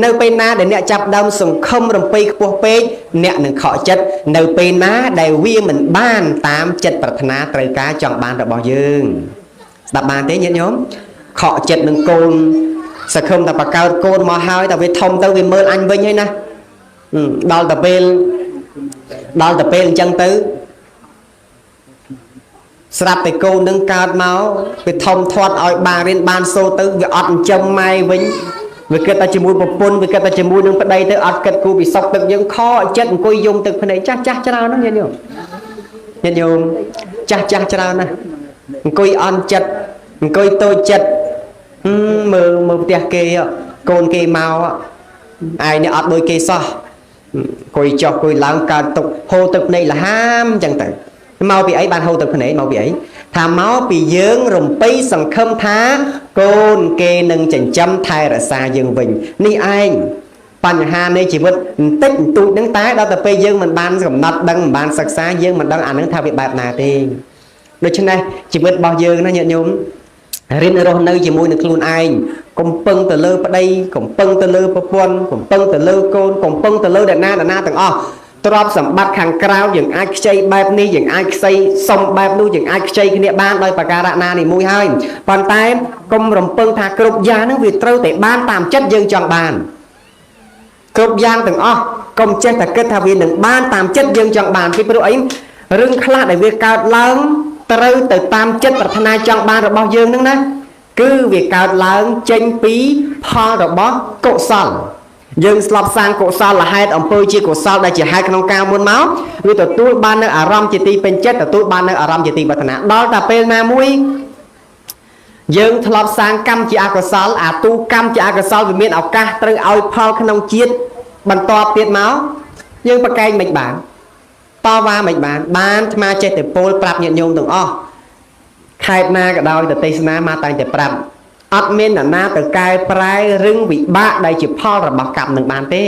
នៅពេលណាដែលអ្នកចាប់ដើមសង្ឃឹមរំពេចខ្ពស់ពេកអ្នកនឹងខកចិត្តនៅពេលណាដែលវាមិនបានតាមចិត្តប្រាថ្នាត្រូវការចង់បានរបស់យើងស្ដាប់បានទេញាតិញោមខកចិត្តនឹងកូនសង្ឃឹមតែបកកើតកូនមកហើយតែវាធំទៅវាមើលអញវិញហើយណាដល់តែពេលអញ្ចឹងទៅស្រាប់តែកូននឹងកើតមកវាធំធាត់ឲ្យបានរៀនបានសូត្រទៅវាអត់ចិញ្ចឹមម៉ែវិញវាគិតតែជាមួយប្រពន្ធវាគិតតែជាមួយនឹងប្តីទៅអត់គិតគូពិសោធន៍ទឹកយើងខចិត្តអង្គុយយំទឹកភ្នែកចាស់ច្រើនហ្នឹងញាតិញោមចាស់ច្រើនណាស់អង្គុយអន់ចិត្តអង្គុយតូចចិត្តមើលផ្ទះគេកូនគេមកឯនេះអត់ដូចគេសោះអង្គុយចុះអង្គុយឡើងកើតទុកហូរទឹកភ្នែកលហាមអញ្ចឹងទៅមកពីអីបានហូរទឹកភ្នែកមកពីអីថាមកពីយើងរំពេចសង្ឃឹមថាកូនគេនឹងចិញ្ចឹមថែរក្សាយើងវិញនេះឯងបញ្ហានៃជីវិតបន្តិចបន្តួចហ្នឹងតែដល់តែពេលយើងមិនបានកំណត់ដឹងមិនបានសិក្សាយើងមិនដឹងអានឹងថាវាបែបណាទេដូច្នេះជីវិតរបស់យើងណាញាតិញោមរៀនរស់នៅជាមួយនឹងខ្លួនឯងកុំពឹងទៅលើប្តីកុំពឹងទៅលើប្រពន្ធកុំពឹងទៅលើកូនកុំពឹងទៅលើអ្នកណាទាំងអស់ទ្រព្យសម្បត្តិខាងក្រៅយើងអាចខ្ចីបែបនេះយើងអាចខ្ចីសុំបែបនោះយើងអាចខ្ចីគ្នាបានដោយប្រការណានេះមួយហើយប៉ុន្តែកុំរំពឹងថាគ្រប់យ៉ាងហ្នឹងវាត្រូវតែបានតាមចិត្តយើងចង់បានគ្រប់យ៉ាងទាំងអស់កុំចេះតែគិតថាវានឹងបានតាមចិត្តយើងចង់បានពីព្រោះអីរឿងខ្លះដែលវាកើតឡើងត្រូវទៅតាមចិត្តប្រាថ្នាចង់បានរបស់យើងហ្នឹងណាគឺវាកើតឡើងចេញពីផលរបស់កុសលយើងស្លាប់សាងកុសលហេតុអំពើជាកុសលដែលជាហេតុក្នុងការមុនមកវាទទួលបាននៅអារម្មណ៍ជាទីពេញចិត្តទទួលបាននៅអារម្មណ៍ជាទីប្រាថ្នាដល់តែពេលណាមួយយើងធ្លាប់សាងកម្មជាអកុសលអាទូកម្មជាអកុសលវាមានឱកាសត្រូវឲ្យផលក្នុងជាតិបន្តទៀតមកយើងប្រកែកមិនបានតវ៉ាមិនបានអាត្មាចេះតែពោលប្រាប់ញាតិញោមទាំងអស់ខេត្តណាក៏ដោយទៅទេសនាមកតែងតែប្រាប់អត់មានអ្នកណាទៅកែប្រែរឿងវិបាកដែលជាផលរបស់កម្មនឹងបានទេ